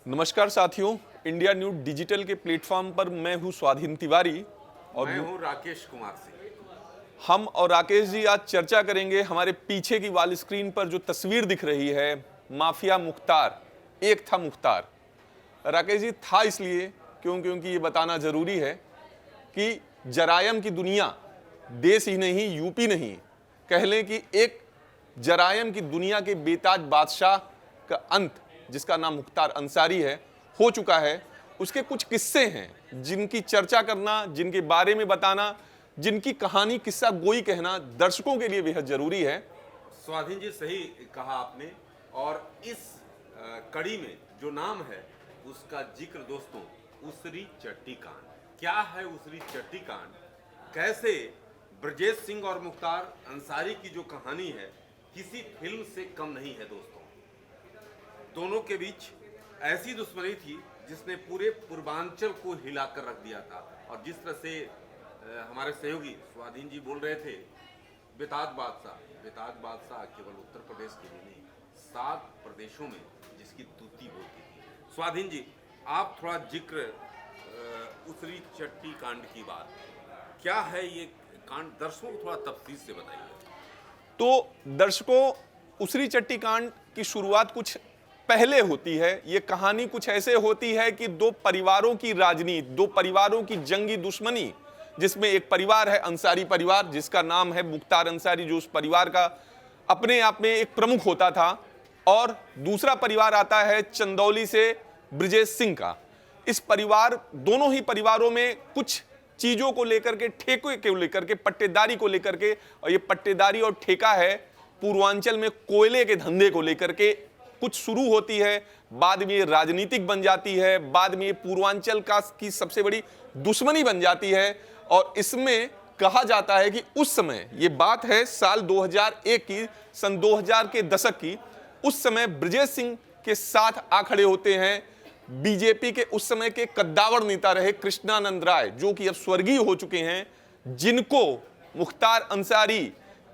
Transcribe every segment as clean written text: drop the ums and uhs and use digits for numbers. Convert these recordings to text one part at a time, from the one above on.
नमस्कार साथियों, India news digital के प्लेटफॉर्म पर मैं हूं स्वाधीन तिवारी और मैं हूं राकेश कुमार सिंह। हम और राकेश जी आज चर्चा करेंगे हमारे पीछे की वॉल स्क्रीन पर जो तस्वीर दिख रही है, माफिया मुख्तार। एक था मुख्तार। राकेश जी, था इसलिए क्योंकि ये बताना जरूरी है कि जरायम की दुनिया, देश ही नहीं यूपी नहीं, कह लें कि एक जरायम की दुनिया के बेताज बादशाह का अंत, जिसका नाम मुख्तार अंसारी है, हो चुका है। उसके कुछ किस्से हैं जिनकी चर्चा करना, जिनके बारे में बताना, जिनकी कहानी किस्सा गोई कहना दर्शकों के लिए बेहद जरूरी है। स्वाधीन जी, सही कहा आपने। और इस कड़ी में जो नाम है उसका जिक्र दोस्तों, उसरी चट्टी कांड। क्या है उसरी चट्टी कांड? कैसे ब्रजेश सिंह और मुख्तार अंसारी की जो कहानी है किसी फिल्म से कम नहीं है दोस्तों। दोनों के बीच ऐसी दुश्मनी थी जिसने पूरे पूर्वांचल को हिलाकर रख दिया था। और जिस तरह से हमारे सहयोगी स्वाधीन जी बोल रहे थे, बेताज बादशाह केवल उत्तर प्रदेश के लिए नहीं, 7 प्रदेशों में जिसकी तूती बोलती थी। स्वाधीन जी, आप थोड़ा जिक्र उसरी चट्टी कांड की बात, क्या है ये कांड, दर्शकों को थोड़ा तफसील से बताइए। तो दर्शकों, उसरी चट्टी कांड की शुरुआत कुछ पहले होती है। ये कहानी कुछ ऐसे होती है कि दो परिवारों की राजनीति, दो परिवारों की जंगी दुश्मनी, जिसमें एक परिवार है अंसारी परिवार, जिसका नाम है मुख्तार अंसारी, जो उस परिवार का अपने आप में एक प्रमुख होता था, और दूसरा परिवार आता है चंदौली से ब्रजेश सिंह का। इस परिवार, दोनों ही परिवारों में कुछ चीजों को लेकर के, ठेके को लेकर के, पट्टेदारी को लेकर के, और ये पट्टेदारी और ठेका है पूर्वांचल में कोयले के धंधे को लेकर के कुछ शुरू होती है, बाद में ये राजनीतिक बन जाती है, बाद में ये पूर्वांचल का की सबसे बड़ी दुश्मनी बन जाती है। और इसमें कहा जाता है कि उस समय, ये बात है साल 2001 की, सन 2000 के दशक की, उस समय ब्रजेश सिंह के साथ आ खड़े होते हैं बीजेपी के उस समय के कद्दावर नेता रहे कृष्णानंद राय, जो कि अब स्वर्गीय हो चुके हैं, जिनको मुख्तार अंसारी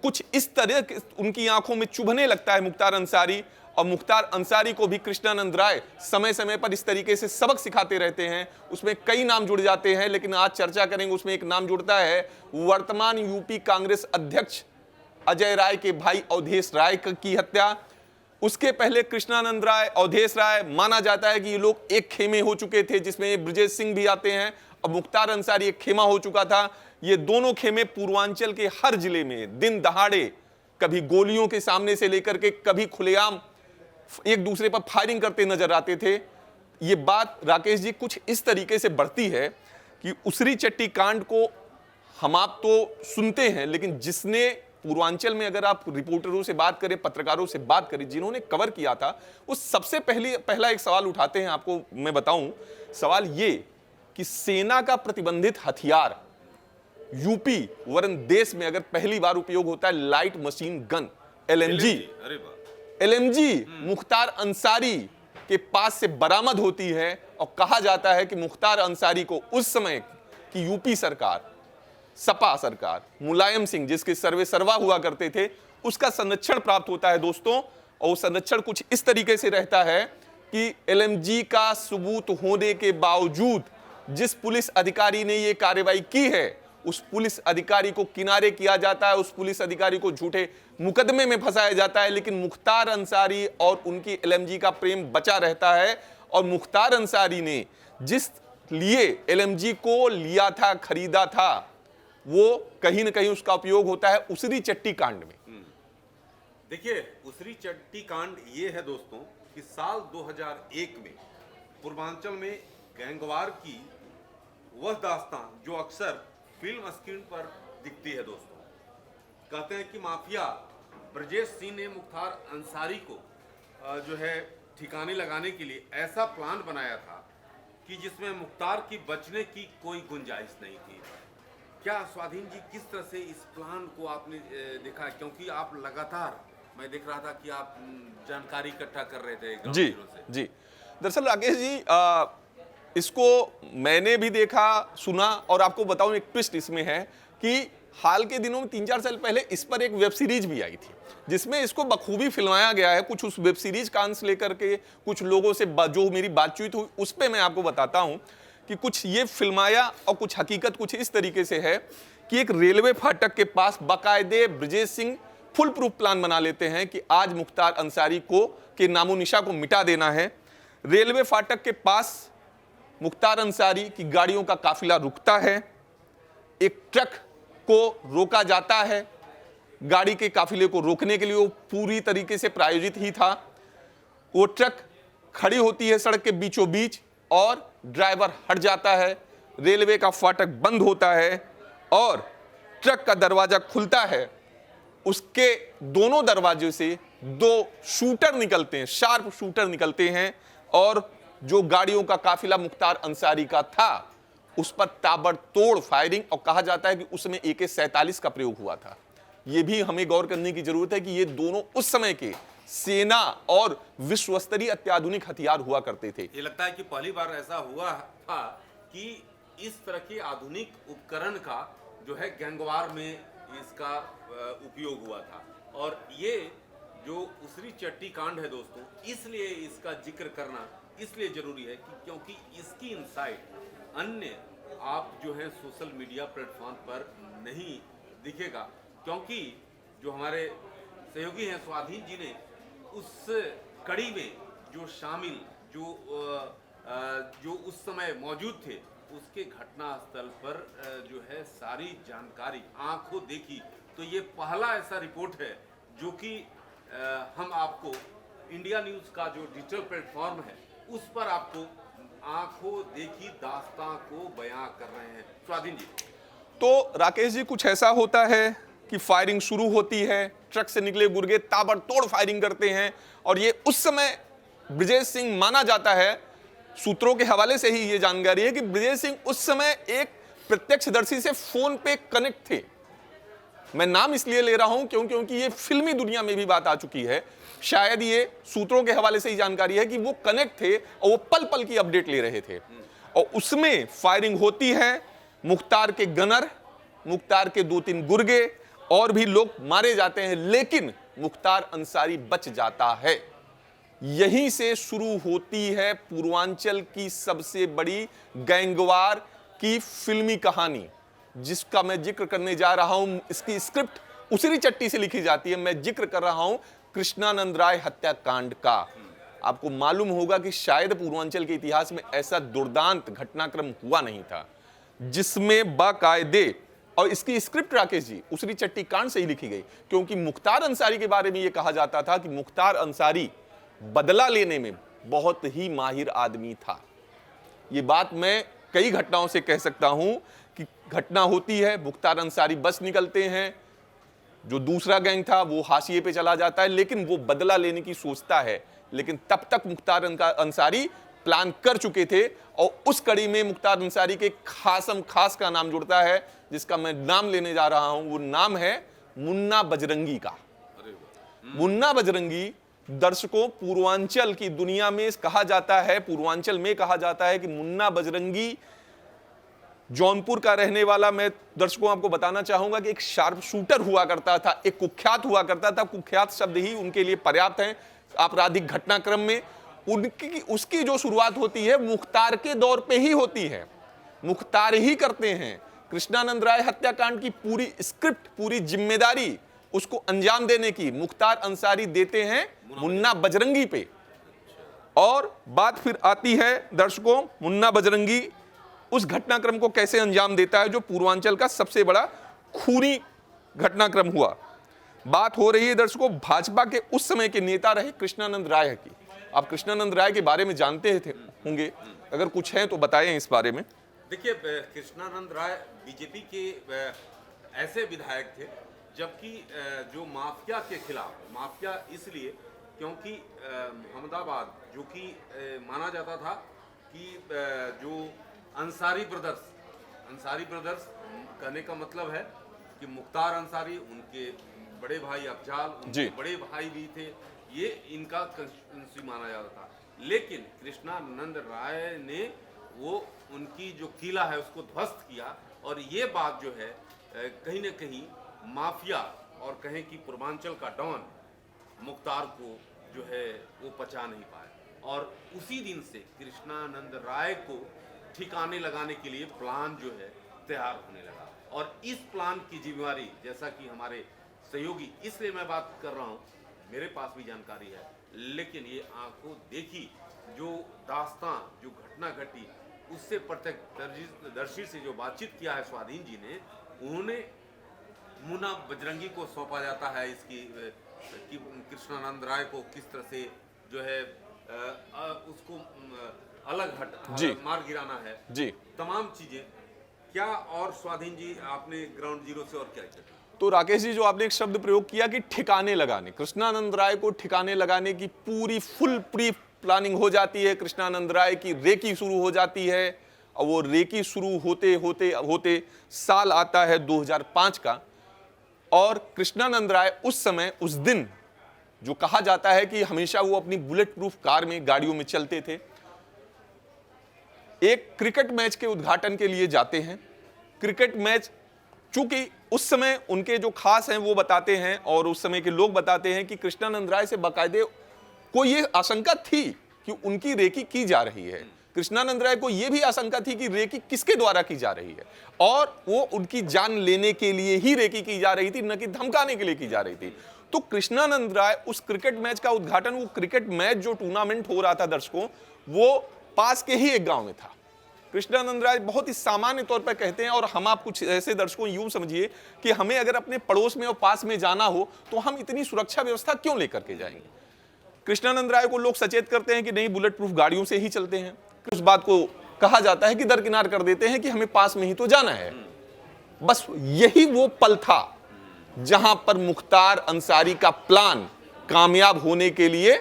कुछ इस तरह उनकी आंखों में चुभने लगता है मुख्तार अंसारी, और मुख्तार अंसारी को भी कृष्णानंद राय समय समय पर इस तरीके से सबक सिखाते रहते हैं। उसमें कई नाम जुड़ जाते हैं, लेकिन आज चर्चा करेंगे उसमें एक नाम जुड़ता है वर्तमान यूपी कांग्रेस अध्यक्ष अजय राय के भाई अवधेश राय की हत्या। उसके पहले कृष्णानंद राय, अवधेश राय, माना जाता है कि ये लोग एक खेमे हो चुके थे, जिसमें ब्रजेश सिंह भी आते हैं, और मुख्तार अंसारी एक खेमा हो चुका था। ये दोनों खेमे पूर्वांचल के हर जिले में दिन दहाड़े, कभी गोलियों के सामने से लेकर के कभी खुलेआम एक दूसरे पर फायरिंग करते नजर आते थे। ये बात राकेश जी कुछ इस तरीके से बढ़ती है कि उसरी चट्टी कांड को हम आप तो सुनते हैं, लेकिन जिसने पूर्वांचल में, अगर आप रिपोर्टरों से बात करें, पत्रकारों से बात करें, जिन्होंने कवर किया था, वो सबसे पहला एक सवाल उठाते हैं। आपको मैं बताऊं, सवाल ये कि सेना का प्रतिबंधित हथियार यूपी वरन देश में अगर पहली बार उपयोग होता है लाइट मशीन गन, एलएमजी। अरे वाह। एलएमजी मुख्तार अंसारी के पास से बरामद होती है, और कहा जाता है कि मुख्तार अंसारी को उस समय की यूपी सरकार, सपा सरकार, मुलायम सिंह जिसके सर्वे सर्वा हुआ करते थे, उसका संरक्षण प्राप्त होता है दोस्तों। और वो संरक्षण कुछ इस तरीके से रहता है कि एलएमजी का सबूत होने के बावजूद जिस पुलिस अधिकारी ने ये कार्रवाई की है, उस पुलिस अधिकारी को किनारे किया जाता है, उस पुलिस अधिकारी को झूठे मुकदमे में फंसाया जाता है, लेकिन मुख्तार अंसारी और उनकी एलएमजी का प्रेम बचा रहता है। और मुख्तार अंसारी ने जिस लिए एलएमजी को लिया था, खरीदा था, वो कहीं ना कहीं उसका उपयोग होता है उसरी चट्टी कांड में। देखिए, उसरी चट्टी कांड ये है दोस्तों कि साल 2001 में पूर्वांचल में गैंगवार की वह दास्तान जो अक्सर फिल्म स्क्रीन पर दिखती है दोस्तों। कहते हैं कि माफिया ब्रजेश सिंह ने मुख्तार अंसारी को जो है ठिकाने लगाने के लिए ऐसा प्लान बनाया था कि जिसमें मुख्तार की बचने की कोई गुंजाइश नहीं थी। क्या स्वाधीन जी, किस तरह से इस प्लान को आपने देखा? क्योंकि आप लगातार, मैं देख रहा था कि आप जानकारी इकट्ठा कर रहे थे जी से। जी, दरअसल राकेश जी, इसको मैंने भी देखा, सुना, और आपको बताऊं एक ट्विस्ट इसमें है कि हाल के दिनों में 3-4 साल पहले इस पर एक वेब सीरीज भी आई थी जिसमें इसको बखूबी फिल्माया गया है। कुछ उस वेब सीरीज का अंश लेकर के कुछ लोगों से जो मेरी बातचीत हुई उस पर मैं आपको बताता हूं कि कुछ ये फिल्माया और कुछ हकीकत कुछ इस तरीके से है कि एक रेलवे फाटक के पास बाकायदे Brajesh Singh fool proof plan बना लेते हैं कि आज मुख्तार अंसारी को के नामो निशा को मिटा देना है। रेलवे फाटक के पास मुख्तार अंसारी की गाड़ियों का काफिला रुकता है, एक ट्रक को रोका जाता है। गाड़ी के काफिले को रोकने के लिए वो पूरी तरीके से प्रायोजित ही था। वो ट्रक खड़ी होती है सड़क के बीचों बीच और ड्राइवर हट जाता है, रेलवे का फाटक बंद होता है और ट्रक का दरवाजा खुलता है। उसके दोनों दरवाजे से 2 शूटर निकलते हैं, शार्प शूटर निकलते हैं और जो गाड़ियों का काफिला मुख्तार अंसारी का था उस पर ताबड़तोड़ फायरिंग, और कहा जाता है कि उसमें AK-47 का प्रयोग हुआ था। यह भी हमें गौर करने की जरूरत है कि ये दोनों उस समय के सेना और विश्व स्तरीय अत्याधुनिक हथियार हुआ करते थे। ये लगता है कि पहली बार ऐसा हुआ था कि इस तरह के आधुनिक उपकरण का जो है गैंगवार में इसका उपयोग हुआ था। और ये जो उसरी चट्टी कांड है दोस्तों, इसलिए इसका जिक्र करना इसलिए जरूरी है कि क्योंकि इसकी इनसाइट अन्य आप जो है सोशल मीडिया प्लेटफॉर्म पर नहीं दिखेगा, क्योंकि जो हमारे सहयोगी हैं स्वाधीन जी ने उस कड़ी में जो शामिल जो उस समय मौजूद थे उसके घटना स्थल पर जो है सारी जानकारी आंखों देखी। तो ये पहला ऐसा रिपोर्ट है जो कि हम आपको इंडिया न्यूज़ का जो डिजिटल प्लेटफॉर्म है उस पर आपको आंखों देखी दास्तां को बयां कर रहे हैं। स्वाधीन जी, तो राकेश जी कुछ ऐसा होता है कि फायरिंग शुरू होती है, ट्रक से निकले गुर्गे ताबड़तोड़ फायरिंग करते हैं और ये उस समय ब्रजेश सिंह माना जाता है, सूत्रों के हवाले से ही ये जानकारी है कि ब्रजेश सिंह उस समय एक प्रत्यक्षदर्शी से फोन पे कनेक्ट थे। मैं नाम इसलिए ले रहा हूं क्योंकि ये फिल्मी दुनिया में भी बात आ चुकी है। शायद ये सूत्रों के हवाले से ही जानकारी है कि वो कनेक्ट थे और वो पल पल की अपडेट ले रहे थे और उसमें फायरिंग होती है। मुख्तार के गनर, मुख्तार के 2-3 गुर्गे और भी लोग मारे जाते हैं, लेकिन मुख्तार अंसारी बच जाता है। यहीं से शुरू होती है पूर्वांचल की सबसे बड़ी गैंगवार की फिल्मी कहानी, जिसका मैं जिक्र करने जा रहा हूं। इसकी स्क्रिप्ट उसरी चट्टी से लिखी जाती है। मैं जिक्र कर रहा हूं कृष्णानंद राय हत्याकांड का। आपको मालूम होगा कि शायद पूर्वांचल के इतिहास में ऐसा दुर्दांत घटनाक्रम हुआ नहीं था जिसमें बाकायदे, और इसकी स्क्रिप्ट राकेश जी उसरी चट्टी कांड से ही लिखी गई, क्योंकि मुख्तार अंसारी के बारे में यह कहा जाता था कि मुख्तार अंसारी बदला लेने में बहुत ही माहिर आदमी था। यह बात मैं कई घटनाओं से कह सकता हूं कि घटना होती है, मुख्तार अंसारी बस निकलते हैं, जो दूसरा गैंग था वो हाशिए पे चला जाता है, लेकिन वो बदला लेने की सोचता है, लेकिन तब तक मुख्तार अंसारी प्लान कर चुके थे और उस कड़ी में मुख्तार अंसारी के खास का नाम जुड़ता है, जिसका मैं नाम लेने जा रहा हूं। वो नाम है मुन्ना बजरंगी का। मुन्ना बजरंगी दर्शकों पूर्वांचल की दुनिया में कहा जाता है, पूर्वांचल में कहा जाता है कि मुन्ना बजरंगी जौनपुर का रहने वाला। मैं दर्शकों आपको बताना चाहूंगा कि एक शार्प शूटर हुआ करता था, एक कुख्यात हुआ करता था। कुख्यात शब्द ही उनके लिए पर्याप्त है आपराधिक घटनाक्रम में। उसकी जो शुरुआत होती है मुख्तार के दौर पे ही होती है, मुख्तार ही करते हैं। कृष्णानंद राय हत्याकांड की पूरी स्क्रिप्ट, पूरी जिम्मेदारी उसको अंजाम देने की मुख्तार अंसारी देते हैं मुन्ना बजरंगी पे। और बात फिर आती है दर्शकों, मुन्ना बजरंगी उस घटनाक्रम को कैसे अंजाम देता है जो पूर्वांचल का सबसे बड़ा खूनी घटनाक्रम हुआ। बात हो रही है दर्शकों भाजपा के उस समय के नेता रहे कृष्णानंद राय की। आप कृष्णानंद राय के बारे में जानते होंगे, अगर कुछ है तो बताएं इस बारे में। देखिए, कृष्णानंद राय बीजेपी के ऐसे विधायक थे, जबकि जो माफिया के खिलाफ, माफिया इसलिए क्योंकि अहमदाबाद जो कि माना जाता था कि जो अंसारी ब्रदर्स कहने का मतलब है कि मुख्तार अंसारी, उनके बड़े भाई अफजाल, उनके बड़े भाई भी थे, ये इनका कंस्टिट्यूएंसी माना जाता था। लेकिन कृष्णानंद राय ने वो उनकी जो किला है उसको ध्वस्त किया और ये बात जो है कहीं ना कहीं माफिया और कहें कि पूर्वांचल का डॉन मुख्तार को जो है वो पचा नहीं पाए, और उसी दिन से कृष्णानंद राय को ठिकाने लगाने के लिए प्लान जो है तैयार होने लगा। और इस प्लान की जिम्मेवारी, जैसा कि हमारे सहयोगी, इसलिए मैं बात कर रहा हूँ, मेरे पास भी जानकारी है, लेकिन ये आंखों देखी जो दास्तां, जो घटना घटी, उससे प्रत्यक्षदर्शी से जो बातचीत किया है स्वाधीन जी ने, उन्होंने मुन्ना बजरंगी को सौंपा जाता है इसकी कि कृष्णानंद राय को किस तरह से जो है उसको अलग जी मार गिराना है, जी तमाम चीजें। क्या और स्वाधीन जी आपने ग्राउंड जीरो से और क्या किया? तो राकेश जी, जो आपने एक शब्द प्रयोग किया कि ठिकाने लगाने, कृष्णानंद राय को ठिकाने लगाने की पूरी फुल प्री प्लानिंग हो जाती है। कृष्णानंद राय की रेकी शुरू हो जाती है और वो रेकी शुरू होते होते होते साल आता है 2005 का। और कृष्णानंद राय उस समय, उस दिन, जो कहा जाता है कि हमेशा वो अपनी बुलेट प्रूफ कार में, गाड़ियों में चलते थे, एक क्रिकेट मैच के उद्घाटन के लिए जाते हैं। क्रिकेट मैच, चूंकि उस समय उनके जो खास हैं वो बताते हैं और उस समय के लोग बताते हैं कि कृष्णानंद राय से बाकायदे को ये आशंका थी कि उनकी रेकी की जा रही है। कृष्णानंद राय को यह भी आशंका थी कि रेकी किसके द्वारा की जा रही है, और वो उनकी जान लेने के लिए ही रेकी की जा रही थी, न कि धमकाने के लिए की जा रही थी। तो कृष्णानंद राय उस क्रिकेट मैच का उद्घाटन, वो क्रिकेट मैच जो टूर्नामेंट हो रहा था दर्शकों, वो पास के ही एक गांव में था। कृष्णानंद राय बहुत ही सामान्य तौर पर कहते हैं, और हम आप कुछ ऐसे दर्शकों यूं समझिए कि हमें अगर अपने पड़ोस में और पास में जाना हो तो हम इतनी सुरक्षा व्यवस्था क्यों लेकर के जाएंगे। कृष्णानंद राय को लोग सचेत करते हैं कि नहीं, बुलेट प्रूफ गाड़ियों से ही चलते हैं। उस बात को कहा जाता है कि दरकिनार कर देते हैं कि हमें पास में ही तो जाना है। बस यही वो पल था जहां पर मुख्तार अंसारी का प्लान कामयाब होने के लिए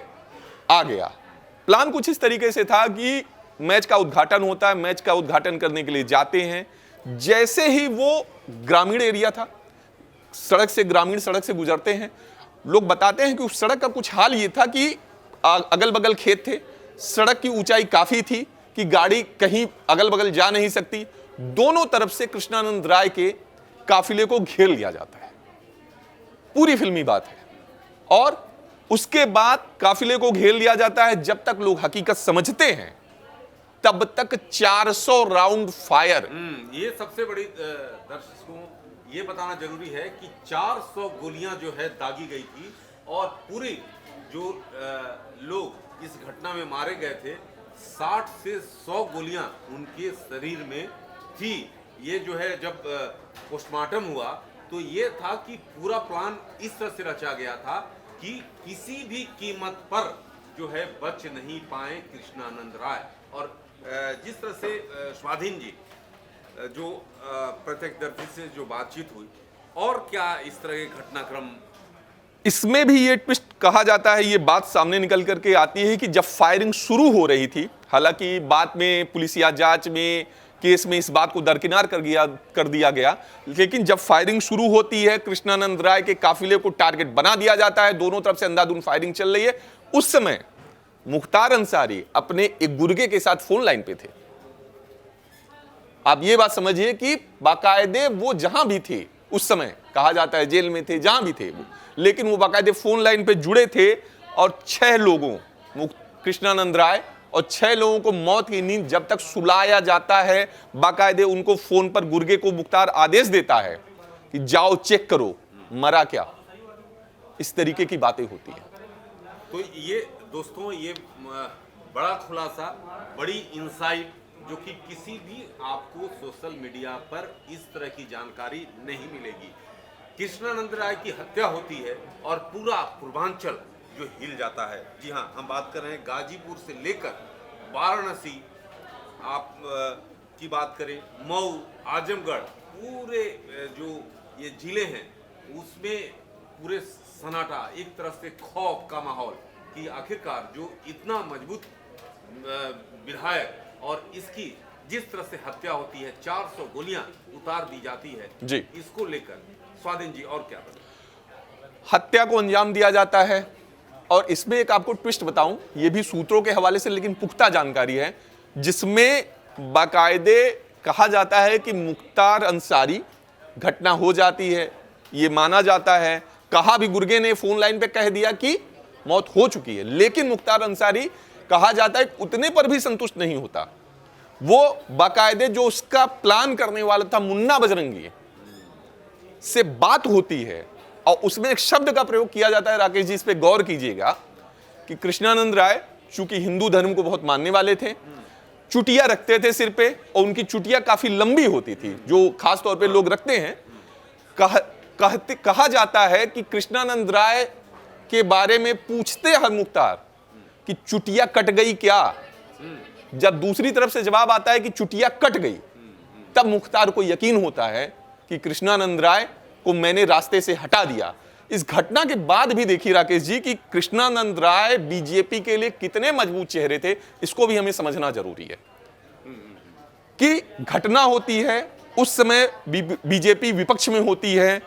आ गया। प्लान कुछ इस तरीके से था कि मैच का उद्घाटन होता है, मैच का उद्घाटन करने के लिए जाते हैं। जैसे ही वो, ग्रामीण एरिया था, सड़क से, ग्रामीण सड़क से गुजरते हैं, लोग बताते हैं कि उस सड़क का कुछ हाल ये था कि अगल बगल खेत थे, सड़क की ऊंचाई काफी थी कि गाड़ी कहीं अगल बगल जा नहीं सकती। दोनों तरफ से कृष्णानंद राय के काफिले को घेर लिया जाता है। पूरी फिल्मी बात है। और उसके बाद काफिले को घेर लिया जाता है। जब तक लोग हकीकत समझते हैं तब तक 400 राउंड फायर। ये सबसे बड़ी दर्शकों ये बताना जरूरी है कि 400 गोलियां जो है दागी गई थी, और पूरे जो लोग इस घटना में मारे गए थे, 60 से 100 गोलियां उनके शरीर में थी। ये जो है जब पोस्टमार्टम हुआ तो ये था कि पूरा प्लान इस तरह से रचा गया था कि किसी भी कीमत पर जो है बच नहीं पाए कृष्णानंद राय। और जिस तरह से स्वाधीन जी जो प्रत्यक्षदर्शी से जो बातचीत हुई, और क्या इस तरह के घटनाक्रम? इसमें भी ये ट्विस्ट कहा जाता है, ये बात सामने निकल करके आती है कि जब फायरिंग शुरू हो रही थी, हालांकि बाद में पुलिसिया जांच में, केस में इस बात को दरकिनार कर दिया गया, लेकिन जब फायरिंग शुरू होती है, कृष्णानंद राय के काफिले को टारगेट बना दिया जाता है, दोनों तरफ से अंधाधुंध फायरिंग चल रही है। उस समय मुख्तार अंसारी अपने एक गुर्गे के साथ फोन लाइन पे थे। आप ये बात समझिए कि बाकायदे वो जहां भी थे उस समय, कहा जाता है जेल में थे, जहां भी थे वो, लेकिन वो बाकायदे फोन लाइन पे जुड़े थे। और 6 लोगों, कृष्णानंद राय और 6 लोगों को मौत की नींद जब तक सुलाया जाता है, बाकायदे उनको फोन पर गुर्गे को मुख्तार आदेश देता है कि जाओ चेक करो मरा क्या। इस तरीके की बातें होती हैं। तो ये दोस्तों, ये बड़ा खुलासा, बड़ी इंसाइट, जो कि किसी भी आपको सोशल मीडिया पर इस तरह की जानकारी नहीं मिलेगी। कृष्णानंद राय की हत्या होती है और पूरा पूर्वांचल जो हिल जाता है। जी हाँ, हम बात कर रहे हैं गाजीपुर से लेकर वाराणसी, आप की बात करें, मऊ, आजमगढ़, पूरे जो ये जिले हैं उसमें पूरे सन्नाटा, एक तरफ से खौफ का माहौल कि आखिरकार जो इतना मजबूत विधायक और इसकी जिस तरह से हत्या होती है, 400 गोलियां उतार दी जाती है जी, इसको लेकर स्वाधीन जी और क्या बताएं? हत्या को अंजाम दिया जाता है। और इसमें एक आपको ट्विस्ट बताऊं, ये भी सूत्रों के हवाले से लेकिन पुख्ता जानकारी है, जिसमें बाकायदे कहा जाता है कि मुख्तार अंसारी घटना हो जाती है, ये माना जाता है। कहा भी गुर्गे ने फोन लाइन पे कह दिया कि मौत हो चुकी है, लेकिन मुख्तार अंसारी कहा जाता है उतने पर भी संतुष्ट नहीं होता। वो बाकायदे जो उसका प्लान करने वाला था मुन्ना बजरंगी से बात होती है और उसमें एक शब्द का प्रयोग किया जाता है। राकेश जी, इस पे गौर कीजिएगा कि कृष्णानंद राय चूंकि हिंदू धर्म को बहुत मानने वाले थे, चुटिया रखते थे सिर पे और उनकी चुटिया काफी लंबी होती थी, जो खास तौर पे लोग रखते हैं। कहा जाता है कि कृष्णानंद राय के बारे में पूछते हैं मुख्तार कि चुटिया कट गई क्या, जब दूसरी तरफ से जवाब आता है कि चुटिया कट गई, तब मुख्तार को यकीन होता है कि कृष्णानंद राय को मैंने रास्ते से हटा दिया। इस घटना के बाद भी देखिए राकेश जी कि कृष्णानंद राय बीजेपी के लिए कितने मजबूत चेहरे थे, इसको भी हमें समझना जरूरी है कि घटना होती है उस समय बीजेपी विपक्ष में होती है।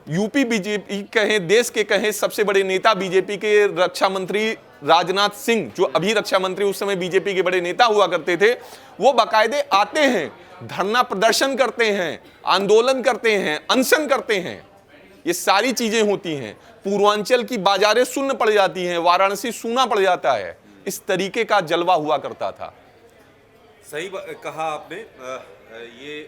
यूपी बीजेपी कहें, देश के कहें सबसे बड़े नेता बीजेपी के रक्षा मंत्री राजनाथ सिंह, जो अभी रक्षा मंत्री उस समय बीजेपी के बड़े नेता हुआ करते थे, वो बाकायदे आते हैं, धरना प्रदर्शन करते हैं, आंदोलन करते हैं, अनशन करते हैं। ये सारी चीजें होती हैं। पूर्वांचल की बाजारें सुन्न पड़ जाती हैं, वाराणसी सूना पड़ जाता है। इस तरीके का जलवा हुआ करता था। सही कहा आपने। ये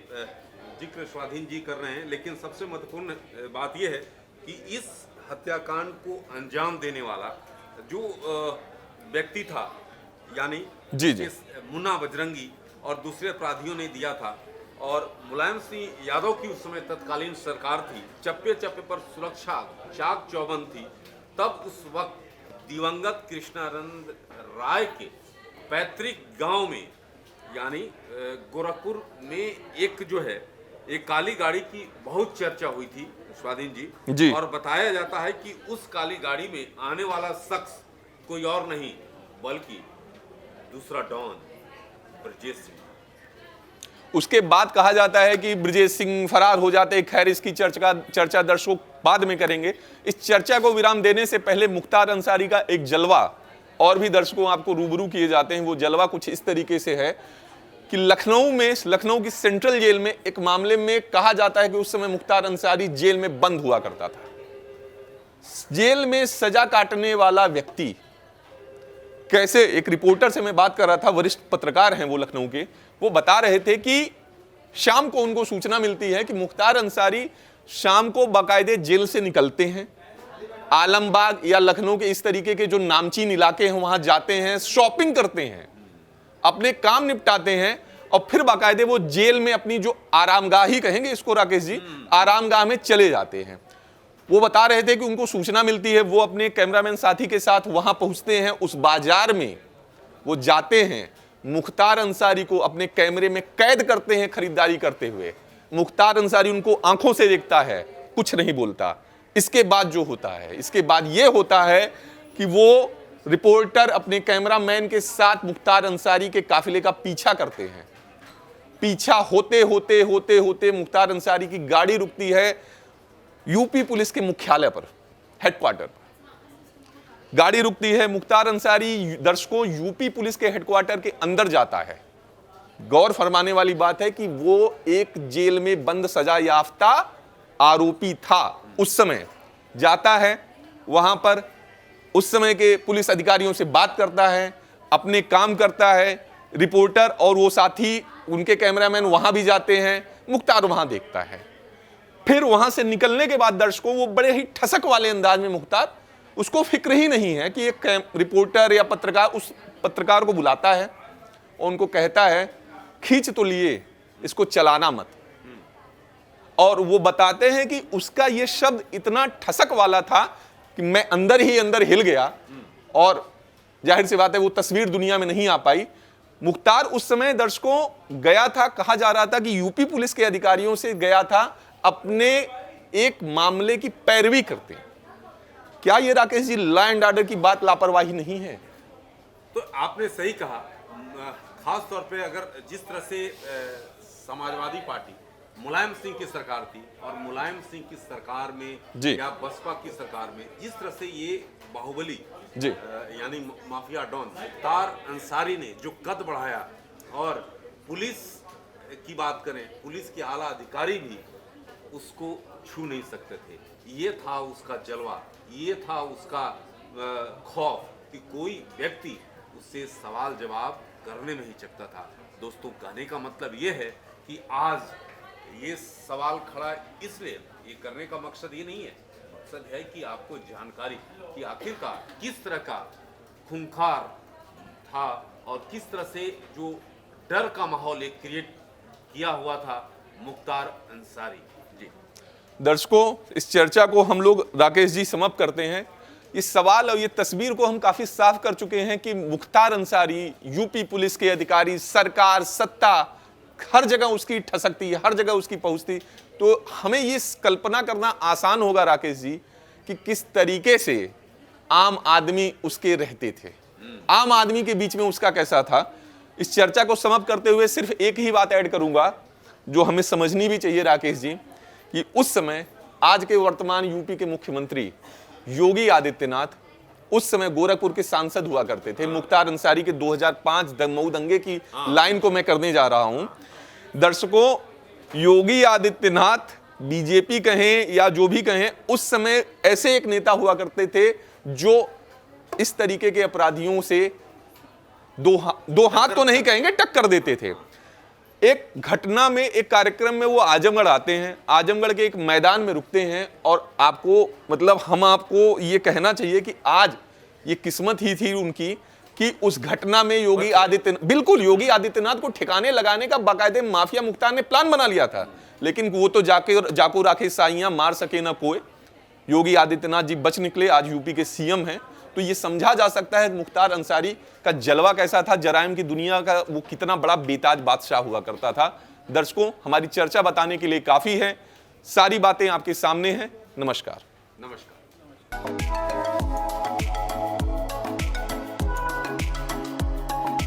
जिक्र स्वाधीन जी कर रहे हैं, लेकिन सबसे महत्वपूर्ण बात यह है कि इस हत्याकांड को अंजाम देने वाला जो व्यक्ति था, यानी जी जी मुन्ना बजरंगी और दूसरे अपराधियों ने दिया था। और मुलायम सिंह यादव की उस समय तत्कालीन सरकार थी, चप्पे चप्पे पर सुरक्षा चाक चौबंद थी। तब उस वक्त दिवंगत कृष्णानंद राय के पैतृक गांव में, यानी गोरखपुर में एक जो है एक काली गाड़ी की बहुत चर्चा हुई थी स्वाधीन जी। और बताया जाता है कि उस काली गाड़ी में आने वाला शख्स कोई और नहीं बल्कि दूसरा डॉन ब्रजेश सिंह। उसके बाद कहा जाता है कि ब्रजेश सिंह फरार हो जाते हैं। खैर, इसकी चर्चा दर्शकों बाद में करेंगे। इस चर्चा को विराम देने से पहले मुख्तार अंसारी का एक जलवा और भी दर्शकों आपको रूबरू किए जाते हैं। वो जलवा कुछ इस तरीके से है कि लखनऊ की सेंट्रल जेल में एक मामले में कहा जाता है कि उस समय मुख्तार अंसारी जेल में बंद हुआ करता था। जेल में सजा काटने वाला व्यक्ति कैसे, एक रिपोर्टर से मैं बात कर रहा था, वरिष्ठ पत्रकार हैं वो लखनऊ के, वो बता रहे थे कि शाम को उनको सूचना मिलती है कि मुख्तार अंसारी शाम को बाकायदे जेल से निकलते हैं, आलमबाग या लखनऊ के इस तरीके के जो नामचीन इलाके हैं वहां जाते हैं, शॉपिंग करते हैं, अपने काम निपटाते हैं और फिर बाकायदे वो जेल में अपनी जो आरामगाह ही कहेंगे इसको राकेश जी, आरामगाह में चले जाते हैं। वो बता रहे थे कि उनको सूचना मिलती है, वो अपने कैमरामैन साथी के साथ वहां पहुंचते हैं, उस बाजार में वो जाते हैं, मुख्तार अंसारी को अपने कैमरे में कैद करते हैं खरीदारी करते हुए। मुख्तार अंसारी उनको आंखों से देखता है, कुछ नहीं बोलता। इसके बाद जो होता है, इसके बाद ये होता है कि वो रिपोर्टर अपने कैमरामैन के साथ मुख्तार अंसारी के काफिले का पीछा करते हैं। पीछा होते होते होते होते मुख्तार अंसारी की गाड़ी रुकती है यूपी पुलिस के मुख्यालय पर, हेडक्वार्टर पर गाड़ी रुकती है। मुख्तार अंसारी दर्शकों यूपी पुलिस के हेडक्वार्टर के अंदर जाता है। गौर फरमाने वाली बात है कि वो एक जेल में बंद सजा याफ्ता आरोपी था उस समय। जाता है वहां पर, उस समय के पुलिस अधिकारियों से बात करता है, अपने काम करता है। रिपोर्टर और वो साथी उनके कैमरामैन वहां भी जाते हैं, मुख्तार वहां देखता है। फिर वहां से निकलने के बाद दर्शकों वो बड़े ही ठसक वाले अंदाज में मुख्तार, उसको फिक्र ही नहीं है कि एक रिपोर्टर या पत्रकार उस पत्रकार को बुलाता है और उनको कहता है खींच तो लिए, इसको चलाना मत। और वो बताते हैं कि उसका ये शब्द इतना ठसक वाला था कि मैं अंदर ही अंदर हिल गया और जाहिर सी बात है वो तस्वीर दुनिया में नहीं आ पाई। मुख्तार उस समय दर्शकों गया था, कहा जा रहा था कि यूपी पुलिस के अधिकारियों से गया था अपने एक मामले की पैरवी करते। क्या ये Rakesh ji law and order की बात लापरवाही नहीं है? तो आपने सही कहा। खास तौर पे अगर जिस तरह से समाजवादी पार्टी मुलायम सिंह की सरकार थी और मुलायम सिंह की सरकार में या बसपा की सरकार में जिस तरह से ये बाहुबली यानी माफिया डॉन मुख्तार अंसारी ने जो कद बढ़ाया, और पुलिस की बात करें, पुलिस के आला अधिकारी भी उसको छू नहीं सकते थे। ये था उसका जलवा, ये था उसका खौफ कि कोई व्यक्ति उससे सवाल जवाब करने में ही चकता था। दोस्तों, कहने का मतलब ये है कि आज ये सवाल खड़ा इसलिए, ये करने का मकसद ये नहीं है, मकसद है कि आपको जानकारी कि आखिरकार किस तरह का खूंखार था और किस तरह से जो डर का माहौल एक क्रिएट किया हुआ था मुख्तार अंसारी जी। दर्शकों, इस चर्चा को हम लोग राकेश जी समाप्त करते हैं। इस सवाल और ये तस्वीर को हम काफी साफ कर चुके हैं कि मुख्तार अंसारी, यूपी पुलिस के अधिकारी, सरकार, सत्ता, हर जगह उसकी ठसकती, हर जगह उसकी पहुंचती। तो हमें ये कल्पना करना आसान होगा राकेश जी कि किस तरीके से आम आदमी उसके रहते थे, आम आदमी के बीच में उसका कैसा था। इस चर्चा को समाप्त करते हुए सिर्फ एक ही बात ऐड करूंगा जो हमें समझनी भी चाहिए राकेश जी, कि उस समय आज के वर्तमान यूपी के मुख्यमंत्री योगी आदित्यनाथ उस समय गोरखपुर के सांसद हुआ करते थे। मुख्तार अंसारी के 2005 मऊ दंगे की लाइन को मैं करने जा रहा हूं। दर्शकों, योगी आदित्यनाथ बीजेपी कहें या जो भी कहें, उस समय ऐसे एक नेता हुआ करते थे जो इस तरीके के अपराधियों से दो हाथ तो नहीं कहेंगे, टक्कर देते थे। एक घटना में, एक कार्यक्रम में वो आजमगढ़ आते हैं, आजमगढ़ के एक मैदान में रुकते हैं और आपको मतलब हम आपको ये कहना चाहिए कि आज ये किस्मत ही थी उनकी कि उस घटना में योगी आदित्यनाथ को ठिकाने लगाने का बाकायदे माफिया मुख्तार ने प्लान बना लिया था, लेकिन वो तो जाको राखे साइयां, मार सके ना कोई। योगी आदित्यनाथ जी बच निकले, आज यूपी के सीएम हैं। तो ये समझा जा सकता है मुख्तार अंसारी का जलवा कैसा था, जराइम की दुनिया का वो कितना बड़ा बेताज बादशाह हुआ करता था। दर्शकों, हमारी चर्चा बताने के लिए काफी है, सारी बातें आपके सामने हैं। नमस्कार। नमस्कार।